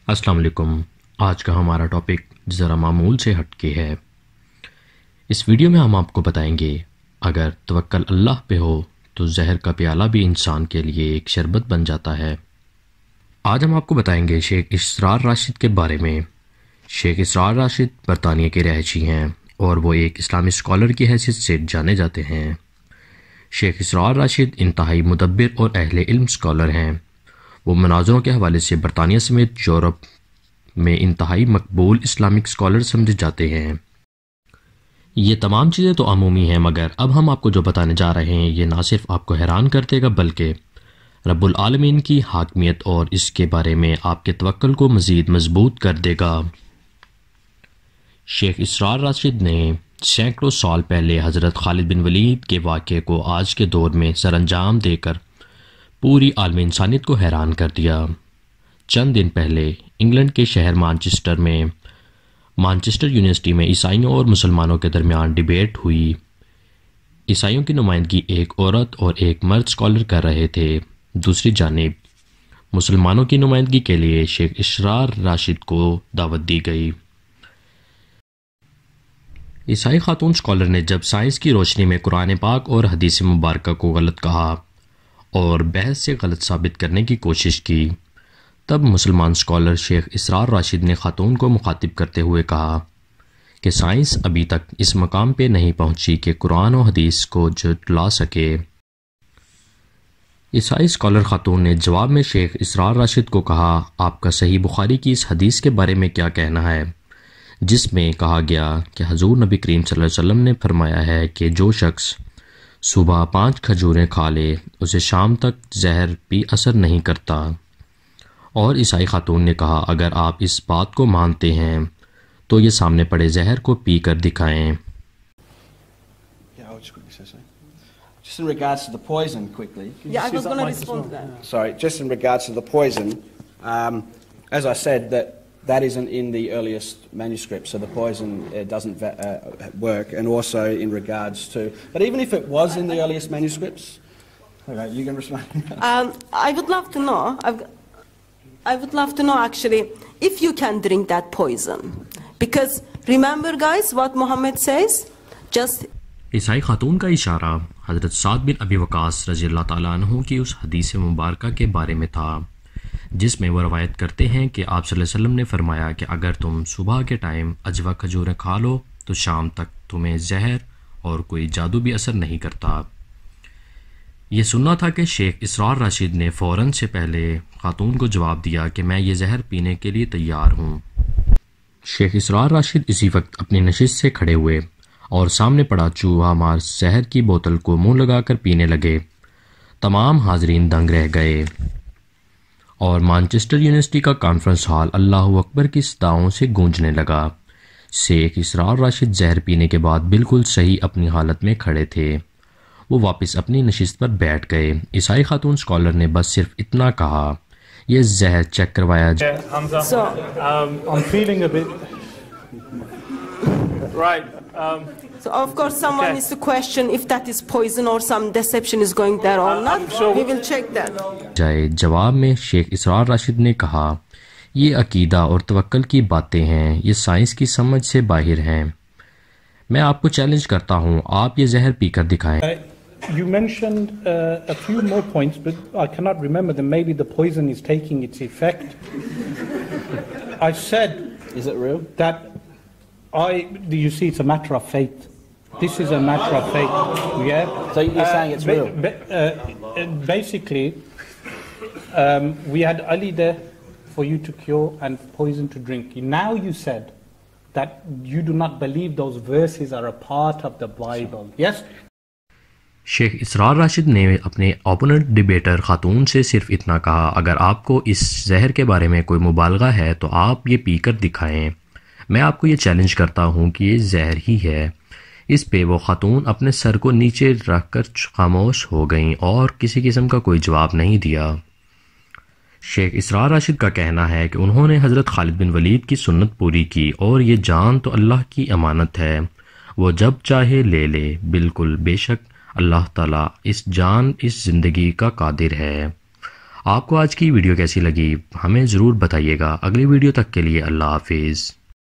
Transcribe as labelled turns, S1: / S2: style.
S1: अस्सलाम वालेकुम। आज का हमारा टॉपिक ज़रा मामूल से हटके है। इस वीडियो में हम आपको बताएंगे अगर तवक्कल अल्लाह पे हो तो जहर का प्याला भी इंसान के लिए एक शरबत बन जाता है। आज हम आपको बताएंगे शेख इसरार राशिद के बारे में। शेख इसरार राशिद बरतानिया के रहशी हैं और वो एक इस्लामी स्कॉलर की हैसियत से जाने जाते हैं। शेख इसरार राशिद इंतहाई मुदब्बिर और अहले इल्म स्कॉलर हैं। वो मनाज़रों के हवाले से बरतानिया समेत यूरोप में इंतहाई मकबूल इस्लामिक स्कॉलर समझे जाते हैं। ये तमाम चीज़ें तो अमूमी हैं, मगर अब हम आपको जो बताने जा रहे हैं ये ना सिर्फ आपको हैरान कर देगा बल्कि रब्बुल आलमीन की हाकमियत और इसके बारे में आपके तवक्कुल को मज़ीद मजबूत कर देगा। शेख इसरार राशिद ने सैकड़ों साल पहले हज़रत खालिद बिन वलीद के वाक़े को आज के दौर में सरअंजाम देकर पूरी आलमी इंसानियत को हैरान कर दिया। चंद दिन पहले इंग्लैंड के शहर मानचेस्टर यूनिवर्सिटी में ईसाइयों और मुसलमानों के दरमियान डिबेट हुई। ईसाइयों की नुमाइंदगी एक औरत और एक मर्द स्कॉलर कर रहे थे। दूसरी जानिब मुसलमानों की नुमाइंदगी के लिए शेख इसरार राशिद को दावत दी गई। ईसाई खातून स्कॉलर ने जब साइंस की रोशनी में कुरान पाक और हदीस मुबारक को गलत कहा और बहस से गलत साबित करने की कोशिश की, तब मुसलमान स्कॉलर शेख इसरार राशिद ने खातून को मुखातिब करते हुए कहा कि साइंस अभी तक इस मकाम पे नहीं पहुंची कि कुरान और हदीस को जुटला सके। ईसाई स्कॉलर खातून ने जवाब में शेख इसरार राशिद को कहा, आपका सही बुखारी की इस हदीस के बारे में क्या कहना है जिसमें कहा गया कि हजूर नबी करीम सल्लल्लाहु अलैहि वसल्लम ने फरमाया है कि जो शख्स सुबह 5 खजूरें खा ले उसे शाम तक जहर भी असर नहीं करता। और ईसाई खातून ने कहा, अगर आप इस बात को मानते हैं तो ये सामने पड़े जहर को पी कर दिखाएं।
S2: Just in regards to the poison, quickly.
S3: Yeah, I was going to respond to that.
S2: Sorry, just in regards to the poison, as I said, that isn't in the earliest manuscript, so the poison doesn't work. And also in regards to, but even if it was in the earliest manuscripts, okay, you can respond.
S3: I would love to know. I would love to know actually if you can drink that poison, because remember, guys, what Muhammad says. Just
S1: ईसाई खातून का इशारा हज़रत साद बिन अबी वकास रज़ी अल्लाह ताला अन्हु की उस हदीस मुबारक के बारे में था जिसमें वह रवायत करते हैं कि आप सल्लल्लाहु अलैहि वसल्लम ने फरमाया कि अगर तुम सुबह के टाइम अजवा खजूरें खा लो तो शाम तक तुम्हें जहर और कोई जादू भी असर नहीं करता। ये सुनना था कि शेख इसरार राशिद ने फ़ौरन से पहले खातून को जवाब दिया कि मैं ये जहर पीने के लिए तैयार हूँ। शेख इसरार राशिद इसी वक्त अपनी नशिस्त से खड़े हुए और सामने पड़ा चूहा मार जहर की बोतल को मुंह लगाकर पीने लगे। तमाम हाजरीन दंग रह गए और मानचेस्टर यूनिवर्सिटी का कॉन्फ्रेंस हॉल अल्लाह अकबर की सदाओं से गूंजने लगा। शेख इसरार राशिद जहर पीने के बाद बिल्कुल सही अपनी हालत में खड़े थे। वो वापस अपनी नशिस्त पर बैठ गए। ईसाई खातून स्कॉलर ने बस सिर्फ इतना कहा, यह जहर चेक करवाया जाए।
S3: So of course someone needs to question if that is poison or some deception is going there or not. We will check that.
S1: जाए जवाब में शेख इसरार राशिद ने कहा, ये अकीदा और तवक्कुल की बातें हैं, ये साइंस की समझ से बाहर हैं। मैं आपको चैलेंज करता हूँ, आप ये जहर पीकर दिखाएं।
S4: You mentioned a few more points, but I cannot remember them. Maybe the poison is taking its effect. I said,
S2: is it real?
S4: That you see, it's a matter of faith. This is a matter of faith. Yeah.
S2: So you're saying it's real?
S4: Basically, we had Ali there for you to cure and poison to drink. Now you said that you do not believe those verses are a part of the Bible. Yes.
S1: Sheikh इसरार राशिद ने अपने opponent debater खातून से सिर्फ इतना कहा, अगर आपको इस जहर के बारे में कोई मुबालगा है तो आप ये पीकर दिखाएं। मैं आपको ये चैलेंज करता हूँ कि ये जहर ही है। इस पे वो खातून अपने सर को नीचे रखकर खामोश हो गईं और किसी किस्म का कोई जवाब नहीं दिया। शेख इसरार राशिद का कहना है कि उन्होंने हज़रत खालिद बिन वलीद की सुन्नत पूरी की और ये जान तो अल्लाह की अमानत है, वो जब चाहे ले ले। बिल्कुल बेशक अल्लाह ताला इस जान इस ज़िंदगी का कादिर है। आपको आज की वीडियो कैसी लगी हमें ज़रूर बताइएगा। अगली वीडियो तक के लिए अल्लाह हाफिज़।